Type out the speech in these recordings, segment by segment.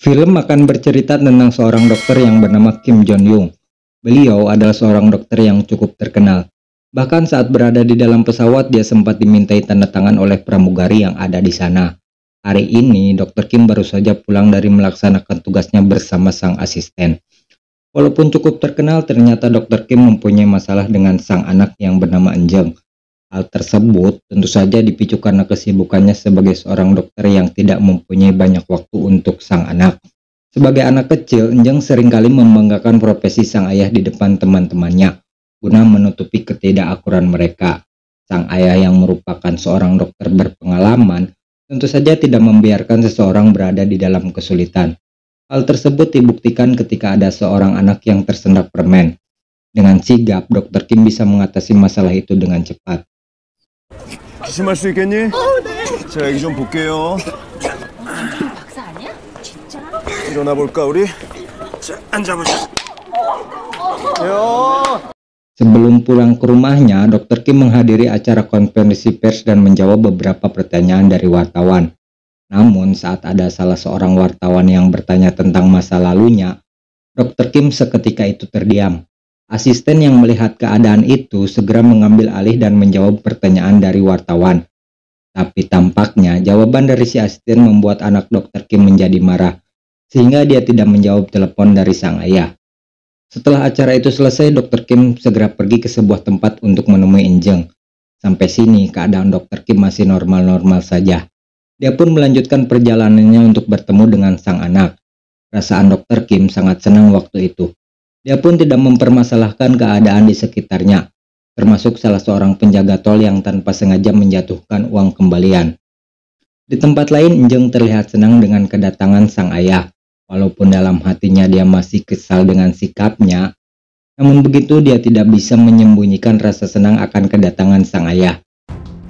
Film akan bercerita tentang seorang dokter yang bernama Kim Jong Young. Beliau adalah seorang dokter yang cukup terkenal. Bahkan saat berada di dalam pesawat, dia sempat dimintai tanda tangan oleh pramugari yang ada di sana. Hari ini, Dr. Kim baru saja pulang dari melaksanakan tugasnya bersama sang asisten. Walaupun cukup terkenal, ternyata Dr. Kim mempunyai masalah dengan sang anak yang bernama Enjeng. Hal tersebut tentu saja dipicu karena kesibukannya sebagai seorang dokter yang tidak mempunyai banyak waktu untuk sang anak. Sebagai anak kecil, Enjeng seringkali membanggakan profesi sang ayah di depan teman-temannya, guna menutupi ketidakakuran mereka. Sang ayah yang merupakan seorang dokter berpengalaman, tentu saja tidak membiarkan seseorang berada di dalam kesulitan. Hal tersebut dibuktikan ketika ada seorang anak yang tersendak permen. Dengan sigap, Dr. Kim bisa mengatasi masalah itu dengan cepat. 기침할 수 있겠니? 자, 여기 좀 볼게요. 박사 아니야? 진짜? 일어나 볼까 우리? 자, 앉아보자. 요. Sebelum pulang ke rumahnya, Dr. Kim menghadiri acara konferensi pers dan menjawab beberapa pertanyaan dari wartawan. Namun, saat ada salah seorang wartawan yang bertanya tentang masa lalunya, Dr. Kim seketika itu terdiam. Asisten yang melihat keadaan itu segera mengambil alih dan menjawab pertanyaan dari wartawan. Tapi tampaknya jawaban dari si asisten membuat anak Dr. Kim menjadi marah, sehingga dia tidak menjawab telepon dari sang ayah. Setelah acara itu selesai, Dr. Kim segera pergi ke sebuah tempat untuk menemui Enjeng. Sampai sini, keadaan Dr. Kim masih normal-normal saja. Dia pun melanjutkan perjalanannya untuk bertemu dengan sang anak. Perasaan Dr. Kim sangat senang waktu itu. Dia pun tidak mempermasalahkan keadaan di sekitarnya, termasuk salah seorang penjaga tol yang tanpa sengaja menjatuhkan uang kembalian. Di tempat lain, Enjeng terlihat senang dengan kedatangan sang ayah. Walaupun dalam hatinya dia masih kesal dengan sikapnya, namun begitu dia tidak bisa menyembunyikan rasa senang akan kedatangan sang ayah.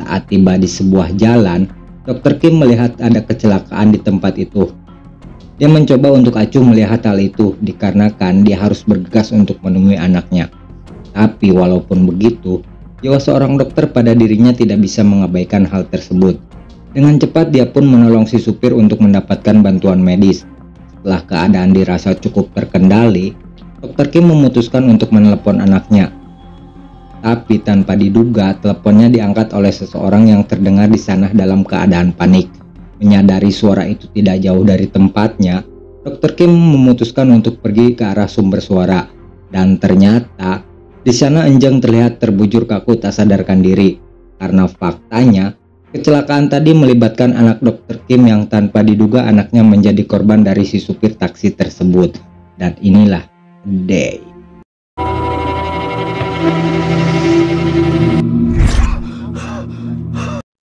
Saat tiba di sebuah jalan, Dr. Kim melihat ada kecelakaan di tempat itu. Dia mencoba untuk acuh melihat hal itu dikarenakan dia harus bergegas untuk menemui anaknya. Tapi walaupun begitu, jiwa seorang dokter pada dirinya tidak bisa mengabaikan hal tersebut. Dengan cepat dia pun menolong si supir untuk mendapatkan bantuan medis. Setelah keadaan dirasa cukup terkendali, Dr. Kim memutuskan untuk menelepon anaknya. Tapi tanpa diduga, teleponnya diangkat oleh seseorang yang terdengar di sana dalam keadaan panik. Menyadari suara itu tidak jauh dari tempatnya, Dr. Kim memutuskan untuk pergi ke arah sumber suara. Dan ternyata, di sana Enjeng terlihat terbujur kaku tak sadarkan diri. Karena faktanya, kecelakaan tadi melibatkan anak Dr. Kim yang tanpa diduga anaknya menjadi korban dari si supir taksi tersebut. Dan inilah Day.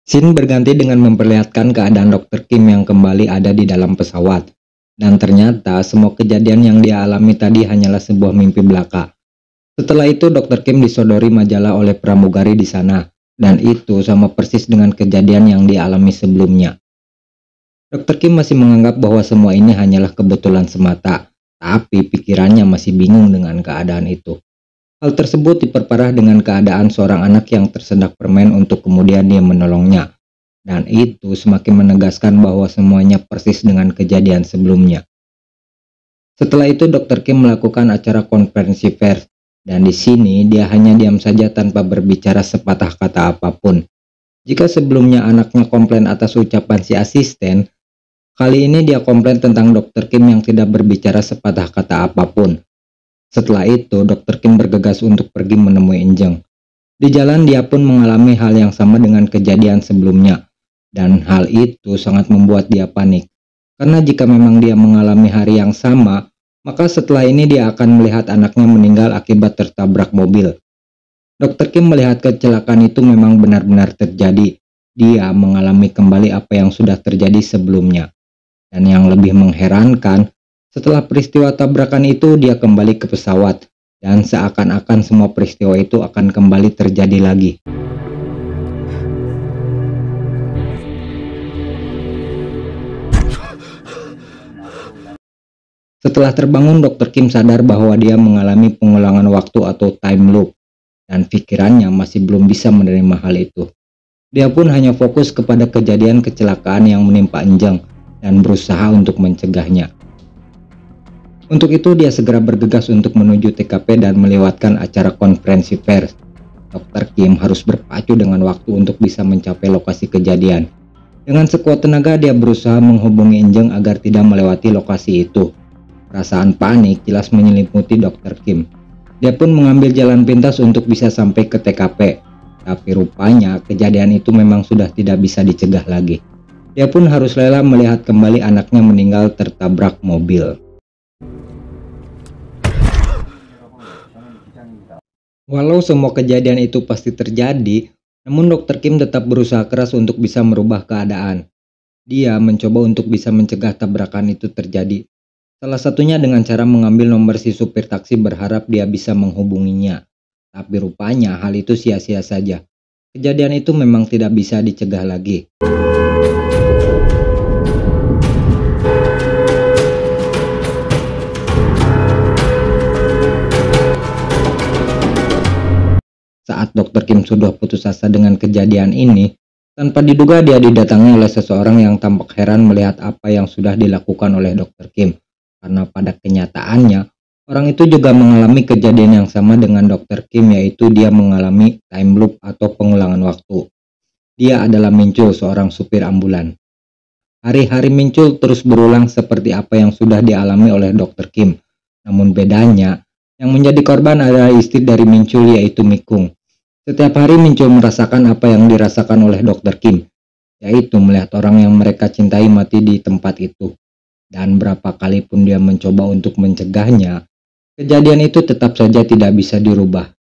Scene berganti dengan memperlihatkan keadaan Dr. Kim yang kembali ada di dalam pesawat. Dan ternyata semua kejadian yang dia alami tadi hanyalah sebuah mimpi belaka. Setelah itu Dr. Kim disodori majalah oleh pramugari di sana. Dan itu sama persis dengan kejadian yang dia alami sebelumnya. Dr. Kim masih menganggap bahwa semua ini hanyalah kebetulan semata. Tapi pikirannya masih bingung dengan keadaan itu. Hal tersebut diperparah dengan keadaan seorang anak yang tersedak permen untuk kemudian dia menolongnya. Dan itu semakin menegaskan bahwa semuanya persis dengan kejadian sebelumnya. Setelah itu Dr. Kim melakukan acara konferensi pers. Dan di sini dia hanya diam saja tanpa berbicara sepatah kata apapun. Jika sebelumnya anaknya komplain atas ucapan si asisten, kali ini dia komplain tentang Dr. Kim yang tidak berbicara sepatah kata apapun. Setelah itu, Dr. Kim bergegas untuk pergi menemui Enjeng. Di jalan dia pun mengalami hal yang sama dengan kejadian sebelumnya. Dan hal itu sangat membuat dia panik. Karena jika memang dia mengalami hari yang sama, maka setelah ini dia akan melihat anaknya meninggal akibat tertabrak mobil. Dr. Kim melihat kecelakaan itu memang benar-benar terjadi. Dia mengalami kembali apa yang sudah terjadi sebelumnya. Dan yang lebih mengherankan, setelah peristiwa tabrakan itu dia kembali ke pesawat dan seakan-akan semua peristiwa itu akan kembali terjadi lagi. Setelah terbangun, Dr. Kim sadar bahwa dia mengalami pengulangan waktu atau time loop dan pikirannya masih belum bisa menerima hal itu. Dia pun hanya fokus kepada kejadian kecelakaan yang menimpa Enjeng dan berusaha untuk mencegahnya. Untuk itu dia segera bergegas untuk menuju TKP dan melewatkan acara konferensi pers. Dr. Kim harus berpacu dengan waktu untuk bisa mencapai lokasi kejadian. Dengan sekuat tenaga dia berusaha menghubungi Enjeng agar tidak melewati lokasi itu. Perasaan panik jelas menyelimuti Dr. Kim. Dia pun mengambil jalan pintas untuk bisa sampai ke TKP. Tapi rupanya kejadian itu memang sudah tidak bisa dicegah lagi. Dia pun harus rela melihat kembali anaknya meninggal tertabrak mobil. Walau semua kejadian itu pasti terjadi, namun Dr. Kim tetap berusaha keras untuk bisa merubah keadaan. Dia mencoba untuk bisa mencegah tabrakan itu terjadi. Salah satunya dengan cara mengambil nomor si supir taksi berharap dia bisa menghubunginya. Tapi rupanya hal itu sia-sia saja. Kejadian itu memang tidak bisa dicegah lagi. Saat Dr. Kim sudah putus asa dengan kejadian ini, tanpa diduga dia didatangi oleh seseorang yang tampak heran melihat apa yang sudah dilakukan oleh Dr. Kim. Karena pada kenyataannya, orang itu juga mengalami kejadian yang sama dengan Dr. Kim, yaitu dia mengalami time loop atau pengulangan waktu. Dia adalah Min-chul, seorang supir ambulan. Hari-hari Min-chul terus berulang seperti apa yang sudah dialami oleh Dr. Kim. Namun bedanya, yang menjadi korban adalah istri dari Min-chul, yaitu Mi-kung. Setiap hari Min-chul merasakan apa yang dirasakan oleh Dr. Kim, yaitu melihat orang yang mereka cintai mati di tempat itu. Dan berapa kali pun dia mencoba untuk mencegahnya, kejadian itu tetap saja tidak bisa dirubah.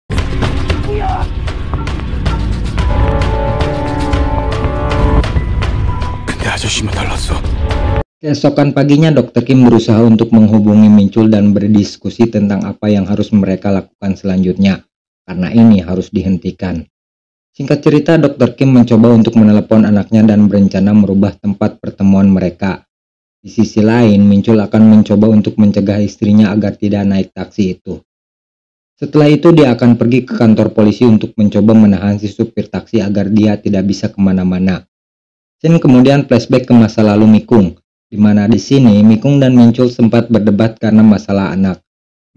Keesokan paginya Dr. Kim berusaha untuk menghubungi Min-chul dan berdiskusi tentang apa yang harus mereka lakukan selanjutnya. Karena ini harus dihentikan. Singkat cerita, Dr. Kim mencoba untuk menelepon anaknya dan berencana merubah tempat pertemuan mereka. Di sisi lain, Min-chul akan mencoba untuk mencegah istrinya agar tidak naik taksi itu. Setelah itu, dia akan pergi ke kantor polisi untuk mencoba menahan si supir taksi agar dia tidak bisa kemana-mana. Scene kemudian flashback ke masa lalu Mi-kung, di mana di sini Mi-kung dan Min-chul sempat berdebat karena masalah anak.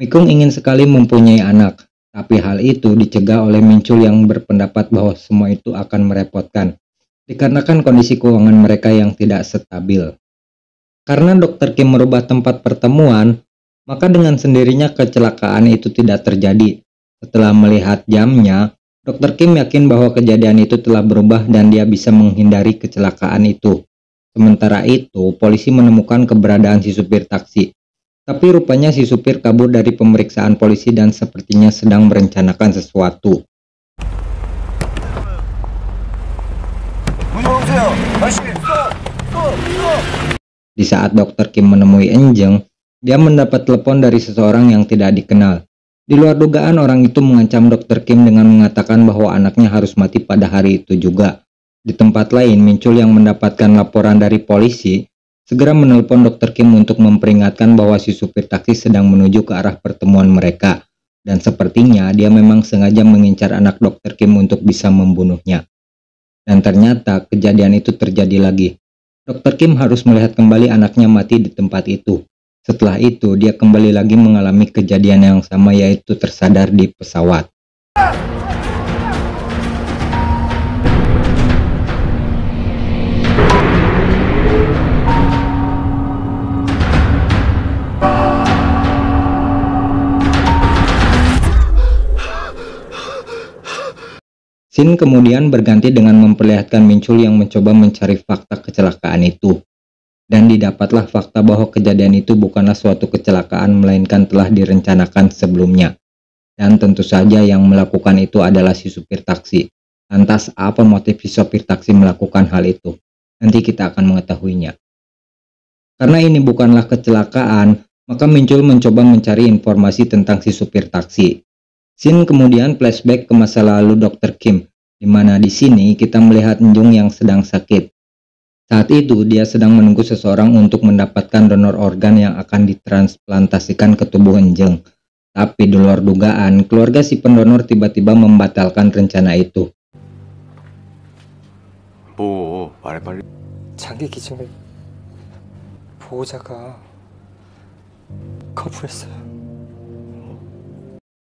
Mi-kung ingin sekali mempunyai anak. Tapi hal itu dicegah oleh Min-chul yang berpendapat bahwa semua itu akan merepotkan, dikarenakan kondisi keuangan mereka yang tidak stabil. Karena Dr. Kim merubah tempat pertemuan, maka dengan sendirinya kecelakaan itu tidak terjadi. Setelah melihat jamnya, Dr. Kim yakin bahwa kejadian itu telah berubah dan dia bisa menghindari kecelakaan itu. Sementara itu, polisi menemukan keberadaan si supir taksi. Tapi rupanya si supir kabur dari pemeriksaan polisi dan sepertinya sedang merencanakan sesuatu. Di saat Dr. Kim menemui Enjeng, dia mendapat telepon dari seseorang yang tidak dikenal. Di luar dugaan, orang itu mengancam Dr. Kim dengan mengatakan bahwa anaknya harus mati pada hari itu juga. Di tempat lain, Min-chul yang mendapatkan laporan dari polisi segera menelpon Dr. Kim untuk memperingatkan bahwa si supir taksi sedang menuju ke arah pertemuan mereka. Dan sepertinya dia memang sengaja mengincar anak Dr. Kim untuk bisa membunuhnya. Dan ternyata kejadian itu terjadi lagi. Dr. Kim harus melihat kembali anaknya mati di tempat itu. Setelah itu dia kembali lagi mengalami kejadian yang sama, yaitu tersadar di pesawat. Scene kemudian berganti dengan memperlihatkan Min-chul yang mencoba mencari fakta kecelakaan itu. Dan didapatlah fakta bahwa kejadian itu bukanlah suatu kecelakaan melainkan telah direncanakan sebelumnya. Dan tentu saja yang melakukan itu adalah si supir taksi. Lantas apa motif si supir taksi melakukan hal itu? Nanti kita akan mengetahuinya. Karena ini bukanlah kecelakaan, maka Min-chul mencoba mencari informasi tentang si supir taksi. Scene kemudian flashback ke masa lalu Dr. Kim, di mana di sini kita melihat Enjung yang sedang sakit. Saat itu dia sedang menunggu seseorang untuk mendapatkan donor organ yang akan ditransplantasikan ke tubuh Enjung. Tapi di luar dugaan, keluarga si pendonor tiba-tiba membatalkan rencana itu. 말해 빨리. 장기 기증을 보호자가 거부했어요.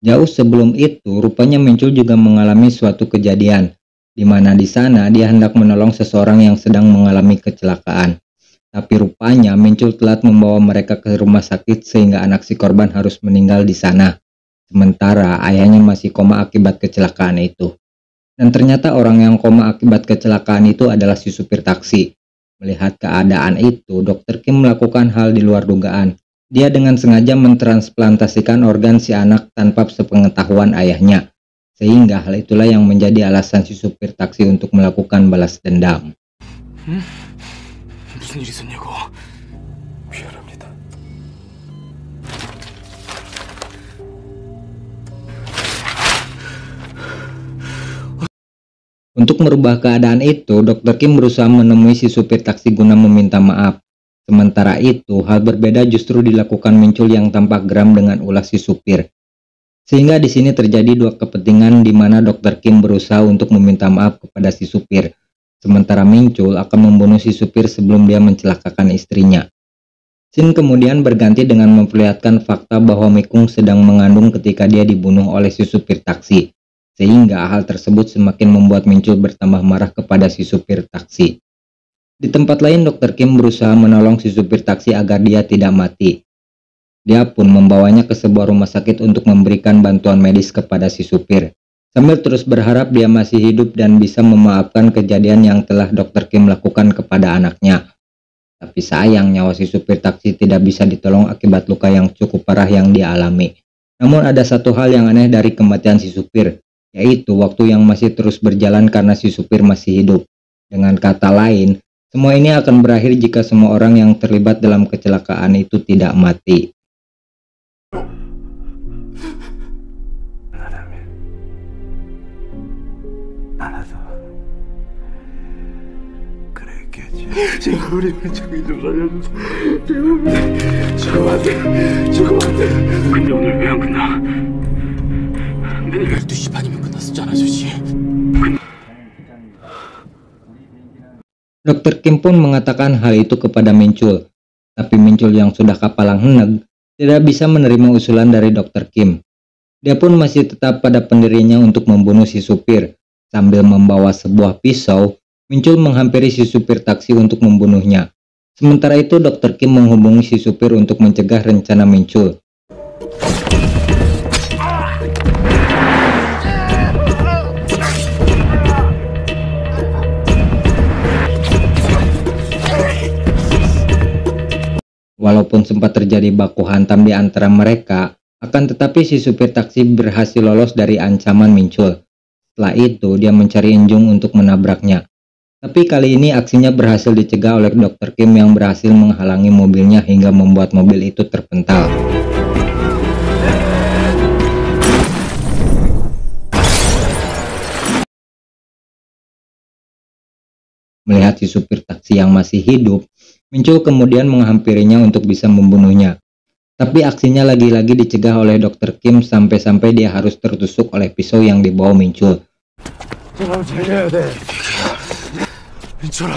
Jauh sebelum itu, rupanya Mincul juga mengalami suatu kejadian, di mana di sana dia hendak menolong seseorang yang sedang mengalami kecelakaan. Tapi rupanya Mincul telat membawa mereka ke rumah sakit sehingga anak si korban harus meninggal di sana. Sementara ayahnya masih koma akibat kecelakaan itu. Dan ternyata orang yang koma akibat kecelakaan itu adalah si supir taksi. Melihat keadaan itu, Dr. Kim melakukan hal di luar dugaan. Dia dengan sengaja mentransplantasikan organ si anak tanpa sepengetahuan ayahnya. Sehingga hal itulah yang menjadi alasan si supir taksi untuk melakukan balas dendam. 무슨 일 있었냐고. 미안합니다. Untuk merubah keadaan itu, Dr. Kim berusaha menemui si supir taksi guna meminta maaf. Sementara itu, hal berbeda justru dilakukan Mincul yang tampak geram dengan ulah si supir. Sehingga di sini terjadi dua kepentingan di mana Dr. Kim berusaha untuk meminta maaf kepada si supir. Sementara Mincul akan membunuh si supir sebelum dia mencelakakan istrinya. Scene kemudian berganti dengan memperlihatkan fakta bahwa Mikung sedang mengandung ketika dia dibunuh oleh si supir taksi. Sehingga hal tersebut semakin membuat Mincul bertambah marah kepada si supir taksi. Di tempat lain, Dr. Kim berusaha menolong si supir taksi agar dia tidak mati. Dia pun membawanya ke sebuah rumah sakit untuk memberikan bantuan medis kepada si supir, sambil terus berharap dia masih hidup dan bisa memaafkan kejadian yang telah Dr. Kim lakukan kepada anaknya. Tapi sayang nyawa si supir taksi tidak bisa ditolong akibat luka yang cukup parah yang dia alami. Namun ada satu hal yang aneh dari kematian si supir, yaitu waktu yang masih terus berjalan karena si supir masih hidup. Dengan kata lain, semua ini akan berakhir jika semua orang yang terlibat dalam kecelakaan itu tidak mati. 제가 우리 민정이 좀 살려주세요. 죽으면 안 돼. 죽으면 안 돼. 근데 오늘 왜 안 끝나? 내일 12시 반이면 끝났었잖아, 아저씨. Dr. Kim pun mengatakan hal itu kepada Mincul. Tapi Mincul yang sudah kapalang heneg tidak bisa menerima usulan dari Dr. Kim. Dia pun masih tetap pada pendirinya untuk membunuh si supir. Sambil membawa sebuah pisau, Mincul menghampiri si supir taksi untuk membunuhnya. Sementara itu Dr. Kim menghubungi si supir untuk mencegah rencana Mincul. Walaupun sempat terjadi baku hantam di antara mereka, akan tetapi si supir taksi berhasil lolos dari ancaman Mincul. Setelah itu dia mencari Enjung untuk menabraknya. Tapi kali ini aksinya berhasil dicegah oleh Dr. Kim yang berhasil menghalangi mobilnya hingga membuat mobil itu terpental. Melihat si supir taksi yang masih hidup, Mincul kemudian menghampirinya untuk bisa membunuhnya. Tapi aksinya lagi-lagi dicegah oleh Dr. Kim sampai-sampai dia harus tertusuk oleh pisau yang dibawa Mincul. 사람 살려야 돼. 민철아.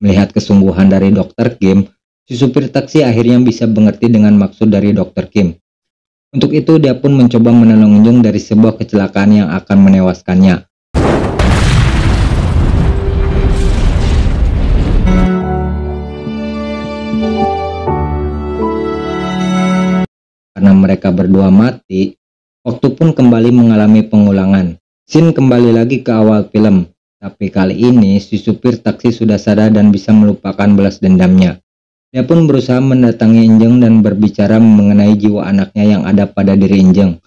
Melihat kesungguhan dari Dr. Kim, si supir taksi akhirnya bisa mengerti dengan maksud dari Dr. Kim. Untuk itu dia pun mencoba menolong Enjung dari sebuah kecelakaan yang akan menewaskannya. Karena mereka berdua mati, waktu pun kembali mengalami pengulangan. Scene kembali lagi ke awal film, tapi kali ini si supir taksi sudah sadar dan bisa melupakan balas dendamnya. Dia pun berusaha mendatangi Enjung dan berbicara mengenai jiwa anaknya yang ada pada diri Enjung.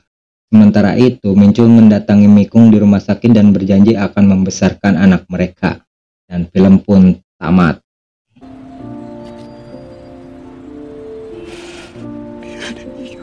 Sementara itu, Mincul mendatangi Mikung di rumah sakit dan berjanji akan membesarkan anak mereka. Dan film pun tamat. 미안해,